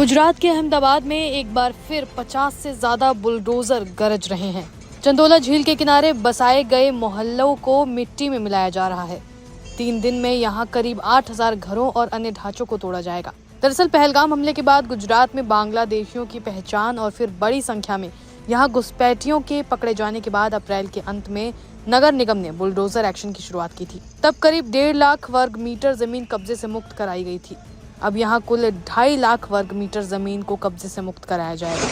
गुजरात के अहमदाबाद में एक बार फिर 50 से ज्यादा बुलडोजर गरज रहे हैं। चंदोला झील के किनारे बसाए गए मोहल्लों को मिट्टी में मिलाया जा रहा है। 3 दिन में यहां करीब 8000 घरों और अन्य ढांचों को तोड़ा जाएगा। दरअसल पहलगाम हमले के बाद गुजरात में बांग्लादेशियों की पहचान और फिर बड़ी संख्या में यहां घुसपैठियों के पकड़े जाने के बाद अप्रैल के अंत में नगर निगम ने बुलडोजर एक्शन की शुरुआत की थी। तब करीब 1.5 लाख वर्ग मीटर जमीन कब्जे से मुक्त कराई गई थी। अब यहां कुल 2.5 लाख वर्ग मीटर जमीन को कब्जे से मुक्त कराया जाएगा।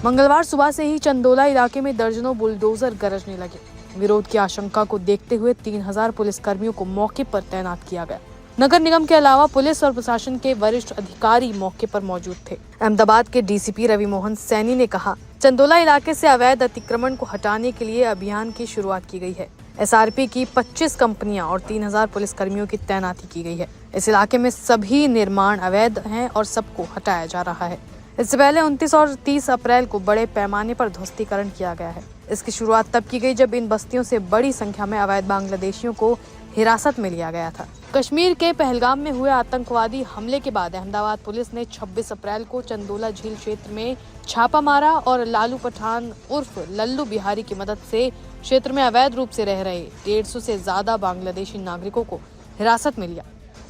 मंगलवार सुबह से ही चंदोला इलाके में दर्जनों बुलडोजर गरजने लगे। विरोध की आशंका को देखते हुए 3000 पुलिसकर्मियों को मौके पर तैनात किया गया। नगर निगम के अलावा पुलिस और प्रशासन के वरिष्ठ अधिकारी मौके पर मौजूद थे। अहमदाबाद के डीसीपी रवि मोहन सैनी ने कहा, चंदोला इलाके से अवैध अतिक्रमण को हटाने के लिए अभियान की शुरुआत की गई है। एसआरपी की 25 कंपनियां और 3000 पुलिसकर्मियों की तैनाती की गई है। इस इलाके में सभी निर्माण अवैध हैं और सबको हटाया जा रहा है। इससे पहले 29 और 30 अप्रैल को बड़े पैमाने पर ध्वस्तीकरण किया गया है। इसकी शुरुआत तब की गई जब इन बस्तियों से बड़ी संख्या में अवैध बांग्लादेशियों को हिरासत में लिया गया था। कश्मीर के पहलगाम में हुए आतंकवादी हमले के बाद अहमदाबाद पुलिस ने 26 अप्रैल को चंदोला झील क्षेत्र में छापा मारा और लालू पठान उर्फ लल्लू बिहारी की मदद से क्षेत्र में अवैध रूप से रह रहे 150 से ज्यादा बांग्लादेशी नागरिकों को हिरासत में लिया।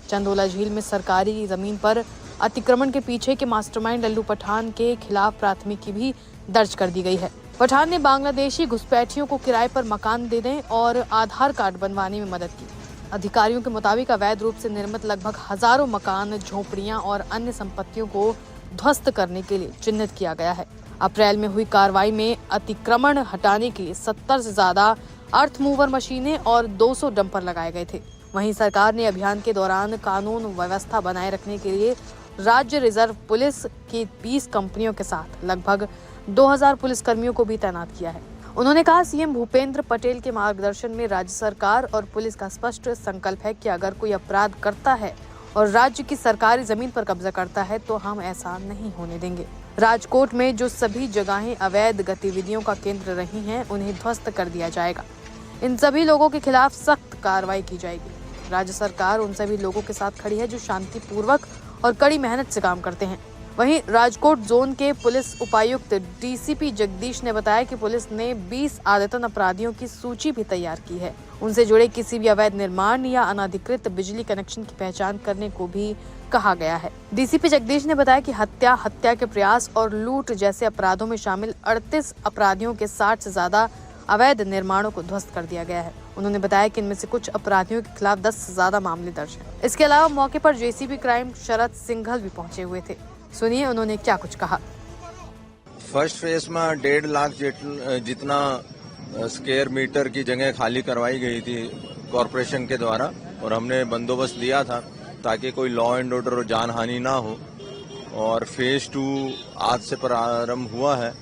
चंदोला झील में सरकारी जमीन पर अतिक्रमण के पीछे के मास्टरमाइंड लल्लू पठान के खिलाफ प्राथमिकी भी दर्ज कर दी गई है। पठान ने बांग्लादेशी घुसपैठियों को किराए पर मकान देने और आधार कार्ड बनवाने में मदद की। अधिकारियों के मुताबिक अवैध रूप से निर्मित लगभग हजारों मकान, झोपड़ियां और अन्य संपत्तियों को ध्वस्त करने के लिए चिन्हित किया गया है। अप्रैल में हुई कार्रवाई में अतिक्रमण हटाने के लिए 70 से ज्यादा अर्थ मूवर मशीनें और 200 डंपर लगाए गए थे। वहीं सरकार ने अभियान के दौरान कानून व्यवस्था बनाए रखने के लिए राज्य रिजर्व पुलिस की 20 कंपनियों के साथ लगभग 2000 पुलिसकर्मियों को भी तैनात किया है। उन्होंने कहा, सीएम भूपेंद्र पटेल के मार्गदर्शन में राज्य सरकार और पुलिस का स्पष्ट संकल्प है कि अगर कोई अपराध करता है और राज्य की सरकारी जमीन पर कब्जा करता है तो हम ऐसा नहीं होने देंगे। राजकोट में जो सभी जगहें अवैध गतिविधियों का केंद्र रही हैं, उन्हें ध्वस्त कर दिया जाएगा। इन सभी लोगों के खिलाफ सख्त कार्रवाई की जाएगी। राज्य सरकार उन सभी लोगों के साथ खड़ी है जो शांतिपूर्वक और कड़ी मेहनत से काम करते हैं। वहीं राजकोट जोन के पुलिस उपायुक्त डीसीपी जगदीश ने बताया कि पुलिस ने 20 आदतन अपराधियों की सूची भी तैयार की है। उनसे जुड़े किसी भी अवैध निर्माण या अनाधिकृत बिजली कनेक्शन की पहचान करने को भी कहा गया है। डीसीपी जगदीश ने बताया कि हत्या के प्रयास और लूट जैसे अपराधों में शामिल 38 अपराधियों के 60 से ज्यादा अवैध निर्माणों को ध्वस्त कर दिया गया है। उन्होंने बताया कि इनमें से कुछ अपराधियों के खिलाफ 10 से ज्यादा मामले दर्ज हैं। इसके अलावा मौके पर जेसीबी क्राइम शरद सिंघल भी पहुंचे हुए थे। सुनिए उन्होंने क्या कुछ कहा। फर्स्ट फेज में 1.5 लाख जितना स्क्वायर मीटर की जगह खाली करवाई गई थी कॉरपोरेशन के द्वारा, और हमने बंदोबस्त लिया था ताकि कोई लॉ एंड ऑर्डर और जान हानि ना हो। और फेज 2 आज से प्रारंभ हुआ है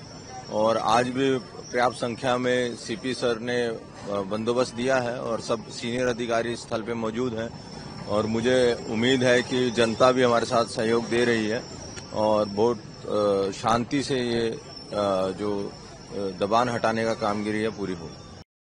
और आज भी पर्याप्त संख्या में सीपी सर ने बंदोबस्त दिया है और सब सीनियर अधिकारी स्थल पे मौजूद हैं। और मुझे उम्मीद है कि जनता भी हमारे साथ सहयोग दे रही है और बहुत शांति से ये जो दबान हटाने का कामगिरी है पूरी हो।